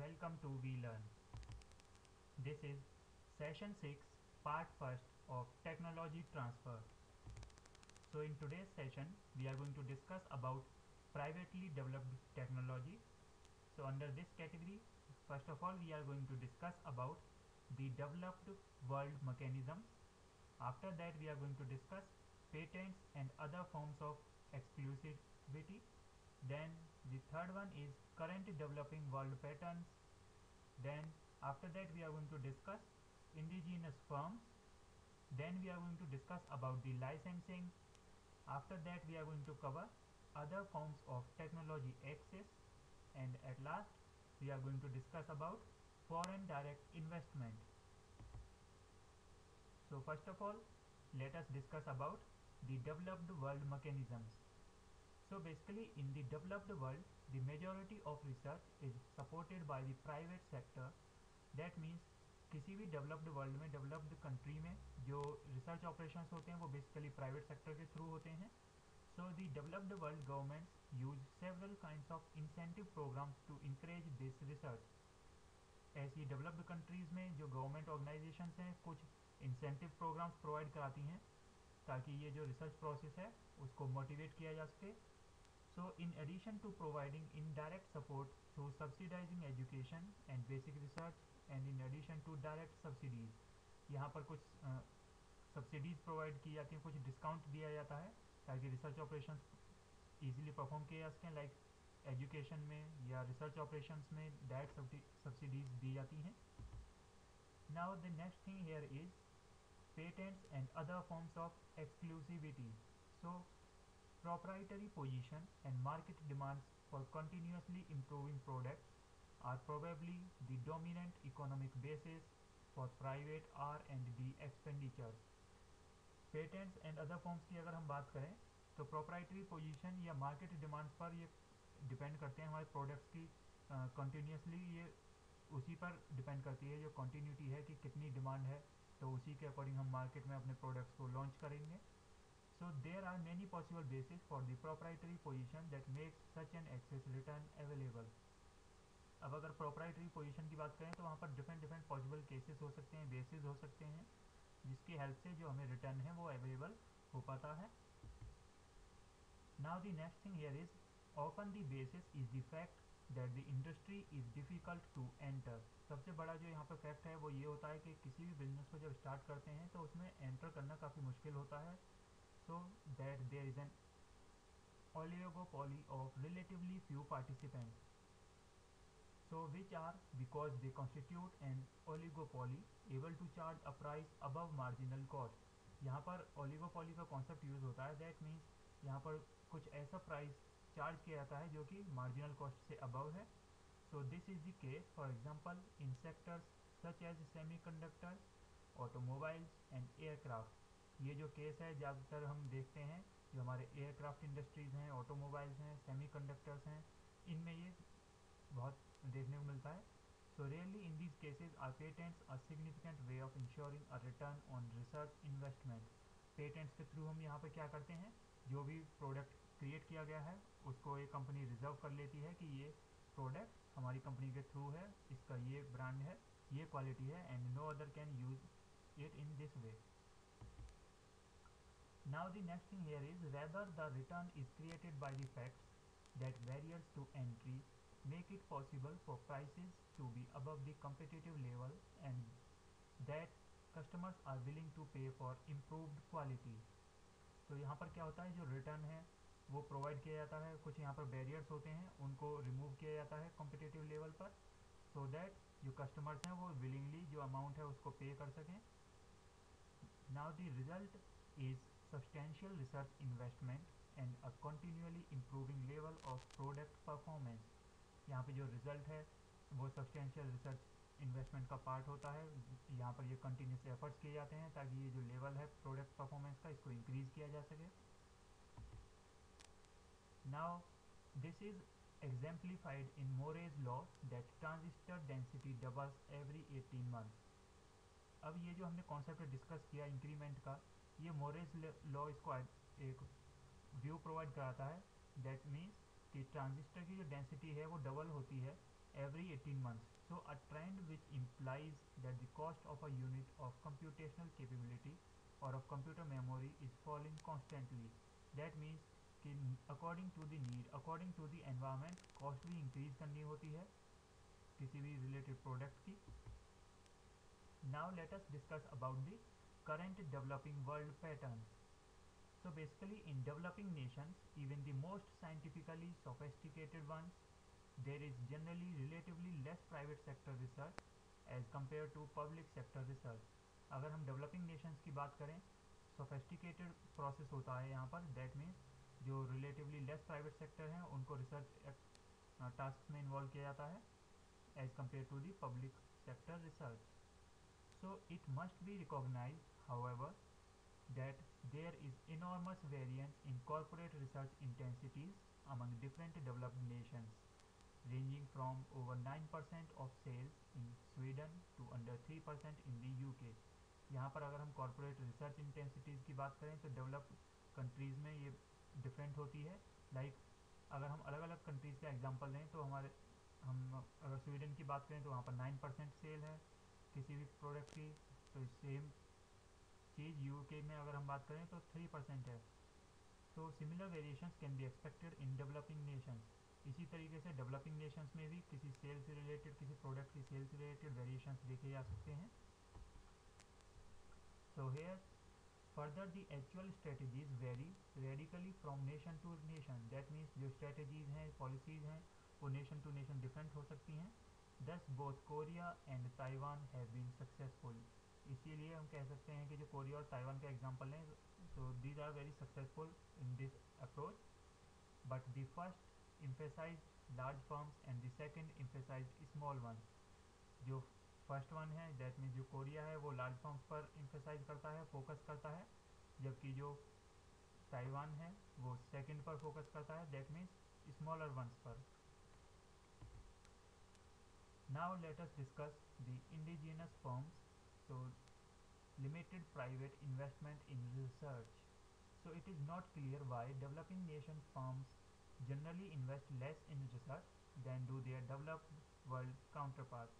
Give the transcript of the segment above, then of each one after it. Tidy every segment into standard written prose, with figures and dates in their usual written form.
welcome to We Learn. This is session 6, part 1st of technology transfer. So in today's session, we are going to discuss about privately developed technology. So under this category, first of all, we are going to discuss about the developed world mechanisms. After that, we are going to discuss patents and other forms of exclusivity. Then the third one is current developing world patterns. Then after that we are going to discuss indigenous firms. Then we are going to discuss about the licensing. After that we are going to cover other forms of technology access, and at last we are going to discuss about foreign direct investment. So first of all, let us discuss about the developed world mechanisms. So basically in the developed world, the majority of research is supported by the private sector. That means किसी भी developed world में, developed country में जो research operations होते हैं वो basically private sector के through होते हैं. So the developed world governments use several kinds of incentive programs to encourage this research. ऐसी डेवलप्ड कंट्रीज़ में जो गवर्नमेंट ऑर्गेनाइजेशंस हैं कुछ इंसेंटिव प्रोग्राम्स प्रोवाइड कराती हैं ताकि ये जो रिसर्च प्रोसेस है उसको मोटिवेट किया जा सके. So in addition to providing indirect support through subsidizing education and basic research, and in addition to direct subsidies, यहाँ पर कुछ सब्सिडीज़ प्रोवाइड की जाती हैं, कुछ डिस्काउंट दिया जाता है ताकि रिसर्च ऑपरेशंस ईजिली परफॉर्म किए जा सकें. लाइक एजुकेशन में या रिसर्च ऑपरेशंस में डायरेक्ट सब्सिडीज़ दी जाती हैं. Now the next thing here is patents and other forms of exclusivity. So proprietary position and market demands for continuously improving products are probably the dominant economic basis for private R&D expenditures. Patents and other forms की अगर हम बात करें तो proprietary position या market demands पर ये depend करते हैं हमारे प्रोडक्ट्स की कंटिन्यूसली. ये उसी पर डिपेंड करती है जो कंटिन्यूटी है कि कितनी डिमांड है, तो उसी के अकॉर्डिंग हम मार्केट में अपने प्रोडक्ट्स को लॉन्च करेंगे. So there are many possible bases for the proprietary position that makes such an access return available. अब अगर proprietary position की बात करें तो वहाँ पर different possible cases हो सकते हैं, bases हो सकते हैं जिसकी हेल्प से जो हमें रिटर्न है वो अवेलेबल हो पाता है. Now the next thing here is often the basis is the fact that the industry is difficult to enter. सबसे बड़ा जो यहाँ पर फैक्ट है वो ये होता है कि किसी भी बिजनेस को जब स्टार्ट करते हैं तो उसमें एंटर करना काफ़ी मुश्किल होता है. So that there is an oligopoly of relatively few participants. So which are, because they constitute an oligopoly, able to charge a price above marginal cost. यहाँ पर oligopoly का कॉन्सेप्ट यूज़ होता है. दैट मीन्स यहाँ पर कुछ ऐसा price charge किया जाता है जो कि मार्जिनल कॉस्ट से अबव है. So this is the case for example in sectors such as semiconductors, automobiles and aircraft. ये जो केस है ज़्यादातर हम देखते हैं जो हमारे एयरक्राफ्ट इंडस्ट्रीज़ हैं, ऑटोमोबाइल्स हैं, सेमीकंडक्टर्स हैं, इनमें ये बहुत देखने को मिलता है. So really in these cases are patents a significant way of insuring a return on research investment. Patents के थ्रू हम यहाँ पर क्या करते हैं, जो भी प्रोडक्ट क्रिएट किया गया है उसको एक कंपनी रिजर्व कर लेती है कि ये प्रोडक्ट हमारी कंपनी के थ्रू है, इसका ये ब्रांड है, ये क्वालिटी है, and no other can use it in this way. Now the next thing here is whether the return is created by the facts that barriers to entry make it possible for prices to be above the competitive level and that customers are willing to pay for improved quality. तो यहाँ पर क्या होता है, जो return है वो provide किया जाता है, कुछ यहाँ पर बैरियर्स होते हैं उनको रिमूव किया जाता है कॉम्पिटिटिव लेवल पर, सो दैट जो कस्टमर्स हैं वो विलिंगली जो अमाउंट है उसको पे कर सकें. Now the result is substantial research investment and a continually improving level of product performance. यहाँ पे जो रिजल्ट है वो सब्सटेंशियल रिसर्च इन्वेस्टमेंट का पार्ट होता है. यहाँ पर ये कंटिन्यूस एफर्ट्स किए जाते हैं ताकि ये जो लेवल है प्रोडक्ट परफॉर्मेंस का इसको इंक्रीज किया जा सके. Now this is exemplified in Moore's law that transistor density doubles every 18 months. अब ये जो हमने कॉन्सेप्ट डिस्कस किया इंक्रीमेंट का, ये मोरेज लॉ इसको एक व्यू प्रोवाइड कराता है. दैट मीन्स कि ट्रांजिस्टर की जो डेंसिटी है वो डबल होती है every 18 months. So a trend which implies that the cost of a unit of computational capability or of computer memory is falling constantly. That means कि according to the need, according to the environment, cost भी increase करनी होती है किसी भी related product की. Now let us discuss about the current developing world patterns. So basically in developing nations, even the most scientifically sophisticated ones, there is generally relatively less private sector research as compared to public sector research. अगर हम developing nations की बात करें, sophisticated process होता है यहाँ पर. That means जो relatively less private sector हैं उनको research tasks में involve किया जाता है as compared to the public sector research. So it must be recognized, however, that there is enormous variance in corporate research intensities among different developed nations, ranging from over 9% of sales in Sweden to under 3% in the UK. यहाँ पर अगर हम corporate research intensities की बात करें तो developed countries में ये डिफरेंट होती है. अगर हम अलग अलग कंट्रीज़ का एग्जांपल लें तो हम अगर स्वीडन की बात करें तो वहाँ पर 9% सेल है किसी भी प्रोडक्ट की. तो सेम चीज़ यूके में अगर हम बात करें तो 3% है. So similar variations can be expected in developing Nations. इसी तरीके से डेवलपिंग नेशंस में भी किसी सेल से रिलेटेड, किसी प्रोडक्ट की सेल से रिलेटेड वेरिएशंस देखे जा सकते हैं. So here further the actual strategies vary radically from nation to nation. That means जो स्ट्रेटजीज हैं, पॉलिसीज़ हैं, वो नेशन टू नेशन डिफरेंट हो सकती हैं. Thus both Korea and Taiwan have been successful. इसीलिए हम कह सकते हैं कि जो कोरिया और ताइवान का एग्जांपल लें तो these are very successful in this approach. But the first emphasized large firms and the second emphasized small ones. जो फर्स्ट वन है दैट मीन्स जो कोरिया है वो लार्ज फर्म्स पर emphasize करता है, फोकस करता है, जबकि जो ताइवान है वो सेकंड पर फोकस करता है, दैट मीन्स स्मॉलर वंस पर. Now let us discuss the indigenous firms. So limited private investment in research. So it is not clear why developing nation firms generally invest less in research than do their developed world counterparts.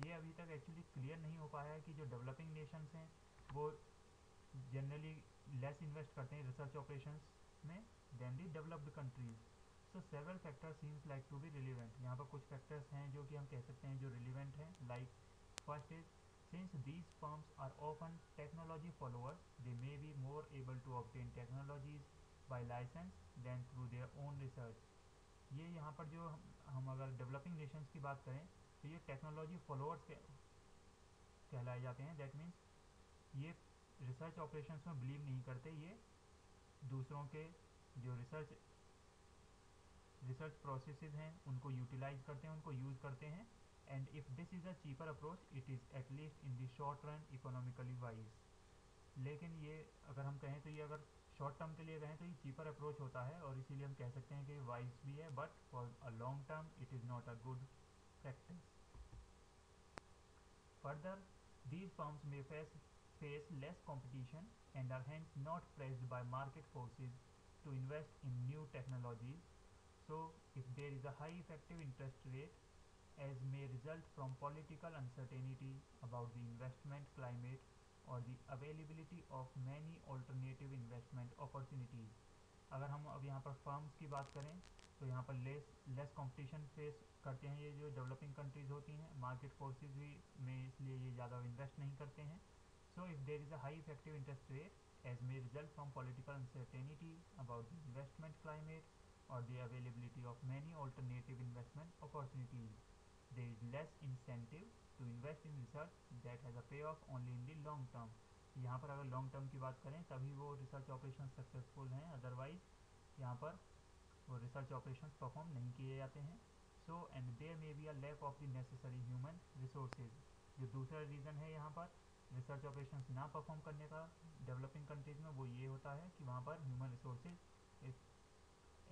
ये अभी तक actually clear नहीं हो पाया है कि जो developing Nations हैं वो जनरली लेस इन्वेस्ट करते हैं रिसर्च ऑपरेशंस में than the developed countries. So several factors seems like to be relevant. यहाँ पर कुछ फैक्टर्स हैं जो कि हम कह सकते हैं जो रिलीवेंट हैं. Like first is since these firms are often technology followers, they may be more able to obtain technologies by license than through their own research. ये यहाँ पर जो हम अगर डेवलपिंग नेशंस की बात करें तो ये टेक्नोलॉजी फॉलोअर्स कहलाए जाते हैं. दैट मीन्स ये रिसर्च ऑपरेशंस में बिलीव नहीं करते, ये दूसरों के जो रिसर्च प्रोसेसेस हैं उनको यूटिलाइज करते हैं, उनको यूज़ करते हैं. And if this is a cheaper approach it is at least in the short run economically wise. लेकिन ये अगर हम कहें तो ये अगर शॉर्ट टर्म के लिए कहें तो ये चीपर अप्रोच होता है और इसीलिए हम कह सकते हैं कि वाइज भी है. But for a long term it is not a good practice. Further these firms may face less competition and are hence not pressed by market forces to invest in new technologies. So, if there is a high effective interest rate, as may result from political uncertainty about the investment climate or the availability of many alternative investment opportunities. अगर हम अब यहाँ पर firms की बात करें तो यहाँ पर लेस कंपटीशन फेस करते हैं ये जो डेवलपिंग कंट्रीज़ होती हैं. मार्केट फोर्सेस भी में इसलिए ये ज़्यादा इन्वेस्ट नहीं करते हैं. So if there is a high effective interest rate as may result from political uncertainty about the investment climate or the availability of many alternative investment opportunities, there is less incentive to invest in research that has a payoff only in the long term. यहाँ पर अगर long term की बात करें तभी वो research operation successful हैं, otherwise यहाँ पर वो रिसर्च ऑपरेशन परफॉर्म नहीं किए जाते हैं. So and there may be a lack of the necessary human resources. जो दूसरा रीज़न है यहाँ पर रिसर्च ऑपरेशंस ना परफॉर्म करने का डेवलपिंग कंट्रीज़ में वो ये होता है कि वहाँ पर ह्यूमन रिसोर्सेज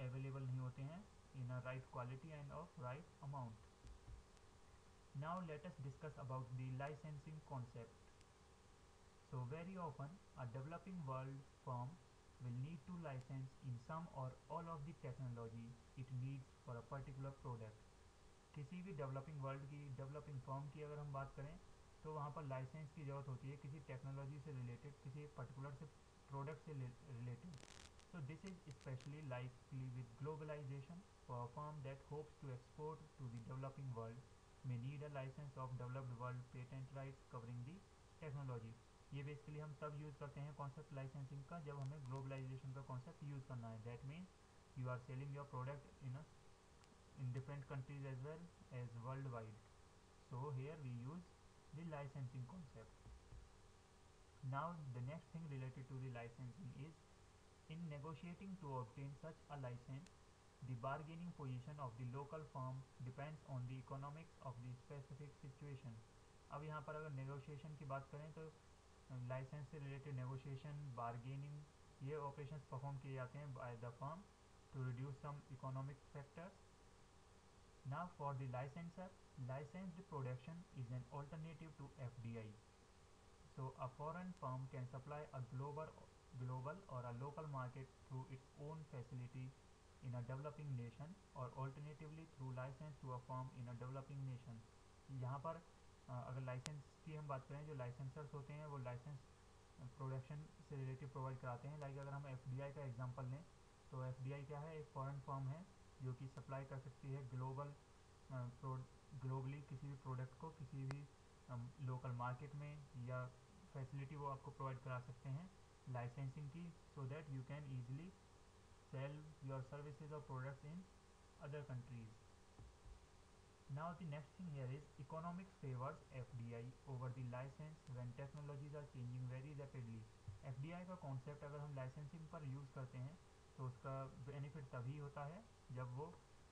अवेलेबल नहीं होते हैं in a right quality and of right amount. Now let us discuss about the licensing concept. So very often a developing world firm will need to license in some or all of the technology it needs for a particular product. किसी भी developing world की, developing firm की अगर हम बात करें, तो वहाँ पर लाइसेंस की ज़रूरत होती है किसी टेक्नोलॉजी से रिलेटेड, किसी पर्टिकुलर से प्रोडक्ट से related. So this is especially likely with globalization. For a firm that hopes to export to the developing world may need a license of developed world patent rights covering the technology. ये basically हम तब use करते हैं concept licensing का जब हमें globalisation का concept use करना है. That means you are selling your product in different countries as well as worldwide. So here we use the licensing concept. Now the next thing related to the licensing is, in negotiating to obtain such a license, the bargaining position of the local firm depends on the economics of the specific situation. अब यहाँ पर अगर negotiation की बात करें तो licence से related negotiation, bargaining, ये operations perform किए जाते हैं by the firm to reduce some economic factors. Now for the licensor, licensed production is an alternative to FDI. So a foreign firm can supply a global or a local market through its own facility in a developing nation, or alternatively through license to a firm in a developing nation. यहाँ पर अगर licence की हम बात करें, जो लाइसेंसर्स होते हैं वो लाइसेंस प्रोडक्शन से रिलेटेड प्रोवाइड कराते हैं. लाइक अगर हम एफडीआई का एग्जांपल लें, तो एफडीआई क्या है, एक फॉरेन फर्म है जो कि सप्लाई कर सकती है ग्लोबली किसी भी प्रोडक्ट को किसी भी लोकल मार्केट में, या फैसिलिटी वो आपको प्रोवाइड करा सकते हैं लाइसेंसिंग की, so that you can easily sell your services और products in other countries. Now the next thing here is, economics favors FDI over the license when technologies are changing very rapidly. FDI का concept अगर हम licensing पर use करते हैं तो उसका benefit तभी होता है जब वो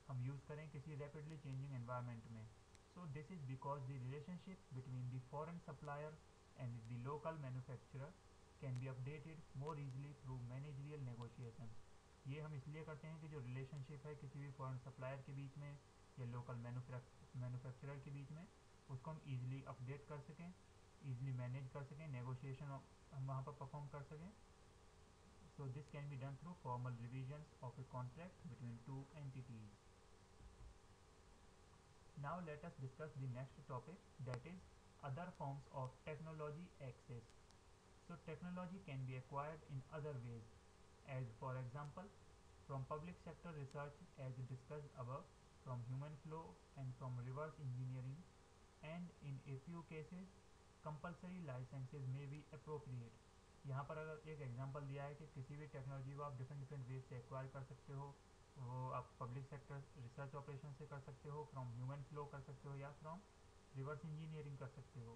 हम यूज़ करें किसी रैपिडली चेंजिंग एनवायरनमेंट में. So this is because the relationship between the foreign supplier and the local manufacturer can be updated more easily through managerial negotiation. ये हम इसलिए करते हैं कि जो रिलेशनशिप है किसी भी फॉरेन सप्लायर के बीच में या लोकल मैन्युफैक्चरर के बीच में, उसको हम ईजिली अपडेट कर सकें, ईजिली मैनेज कर सकें, नेगोशिएशन हम वहाँ पर परफॉर्म कर सकें. So this can be done through formal revisions of a contract between two entities. Now let us discuss the next topic, that is other forms of technology access. So technology can be acquired in other ways, as for example from public sector research as discussed above, from human flow and from reverse engineering, and in a few cases compulsory licenses may be appropriate. यहाँ पर अगर एक example दिया है कि किसी भी technology को आप डिफरेंट वेज से एक्वायर कर सकते हो, वो आप पब्लिक सेक्टर रिसर्च ऑपरेशन से कर सकते हो, फ्रॉम ह्यूमन फ्लो कर सकते हो, या फ्रॉम रिवर्स इंजीनियरिंग कर सकते हो.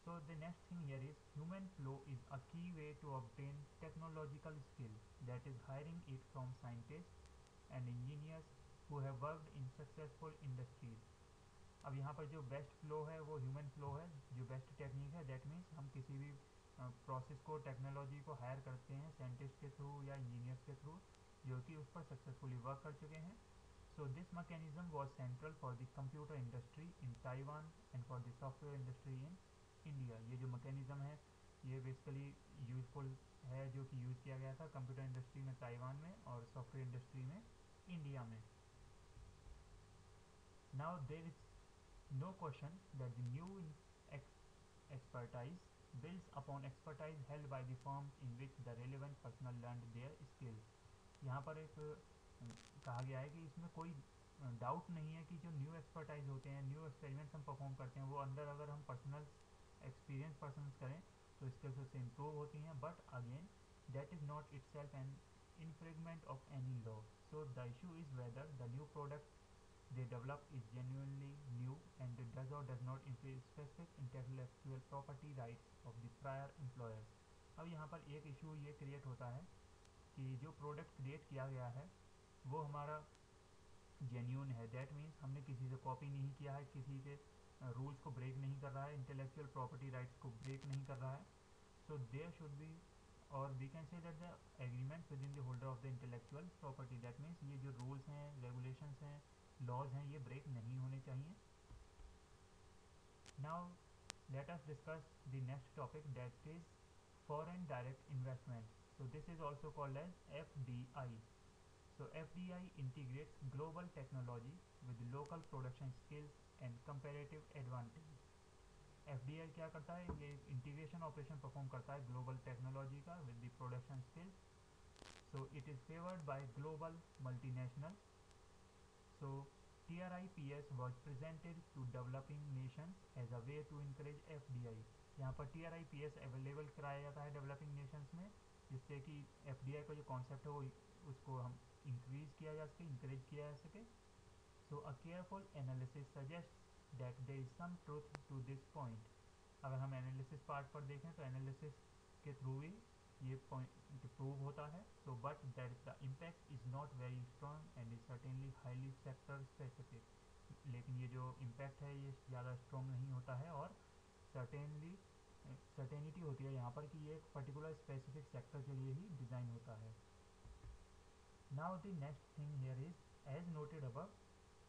So the next thing here is, human flow is a key way to obtain technological skill, that is hiring it from scientists and engineers who have worked in successful industries. अब यहाँ पर जो best flow है वो human flow है, जो best technique है. That means हम किसी भी प्रोसेस को, टेक्नोलॉजी को हायर करते हैं साइंटिस्ट के थ्रू या इंजीनियर्स के थ्रू जो कि उस पर सक्सेसफुली वर्क कर चुके हैं. So this mechanism was central for the computer industry in Taiwan and for the software industry in India. ये जो मैकेनिज्म है ये बेसिकली यूजफुल है, जो कि यूज़ किया गया था कंप्यूटर इंडस्ट्री में ताइवान में और सॉफ्टवेयर इंडस्ट्री में इंडिया में. Now there is no question that the new expertise builds upon expertise held by the firms in which the relevant personnel learned their skills. यहाँ पर एक कहा गया है कि इसमें कोई डाउट नहीं है कि जो न्यू एक्सपर्टाइज होते हैं, न्यू एक्सपेरिमेंट्स हम परफॉर्म करते हैं, वो अंदर अगर हम पर्सनल एक्सपीरियंस पर्सन करें तो स्किल्स उससे इम्प्रूव होती हैं. But again that is not itself an infringement of any law. So the issue is whether the new product they develop is genuinely new and it does or does not infringe specific intellectual property rights of the prior employers. अब यहाँ पर एक issue ये create होता है कि जो product create किया गया है वो हमारा जेन्यून है. दैट मीन्स हमने किसी से कॉपी नहीं किया है, किसी के रूल्स को ब्रेक नहीं कर रहा है, इंटेलेक्चुअल प्रॉपर्टी राइट्स को ब्रेक नहीं कर रहा है. सो देयर शुड बी, और we can say that the agreement with in the holder of the intellectual property. That means ये जो रूल्स हैं, रेगुलेशंस हैं, लॉज हैं, ये ब्रेक नहीं होने चाहिए. Now let us discuss the next topic, that is foreign direct investment. So this is also called as FDI. So FDI integrates global technology with local production skills and comparative advantage. FDI क्या करता है, ये integration operation perform करता है global technology का with the production skills. So it is favored by global multinationals. So TRIPS was presented to developing nations as a way to encourage FDI. यहाँ पर TRIPS available कराया जाता है developing Nations में, जिससे कि FDI का जो कॉन्सेप्ट है वो उसको हम इंक्रीज किया जा सके, इंकरेज किया जा सके. So a careful analysis suggests that there is some truth to this point. अगर हम एनालिसिस पार्ट पर देखें तो एनालिसिस के थ्रू ही ये पॉइंट प्रूव होता है. So but that the impact is not very strong and is certainly highly sector specific. लेकिन ये जो इम्पैक्ट है ये ज़्यादा स्ट्रॉन्ग नहीं होता है और सर्टेनिटी होती है यहाँ पर कि ये एक पर्टिकुलर स्पेसिफिक सेक्टर के लिए ही डिज़ाइन होता है. Now the next thing here is, as noted above,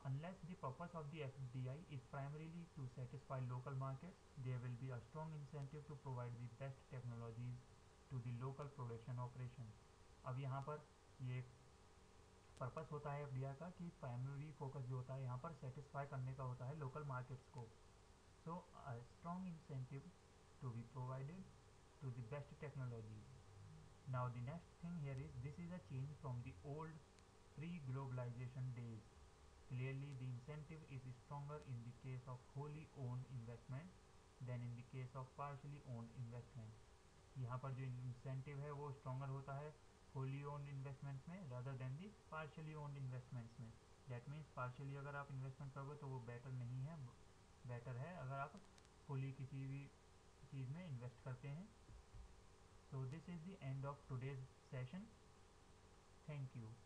unless the purpose of the FDI is primarily to satisfy local markets, there will be a strong incentive to provide the best technologies to the local production operation. अब यहाँ पर ये purpose होता है FDI का कि primary focus जो होता है यहाँ पर सेटिस्फाई करने का होता है लोकल मार्केट्स को. So a strong incentive to be provided to the best technologies. Now the next thing here is, this is a change from the old pre-globalization days. Clearly, the incentive is stronger in the case of wholly owned investments than in the case of partially owned investments. यहाँ पर जो incentive है वो stronger होता है wholly owned investments में rather than the partially owned investments में. That means partially अगर आप इन्वेस्टमेंट करोगे तो वो बेटर नहीं है, बेटर है अगर आप फुली किसी भी चीज़ में इन्वेस्ट करते हैं. So this is the end of today's session. Thank you.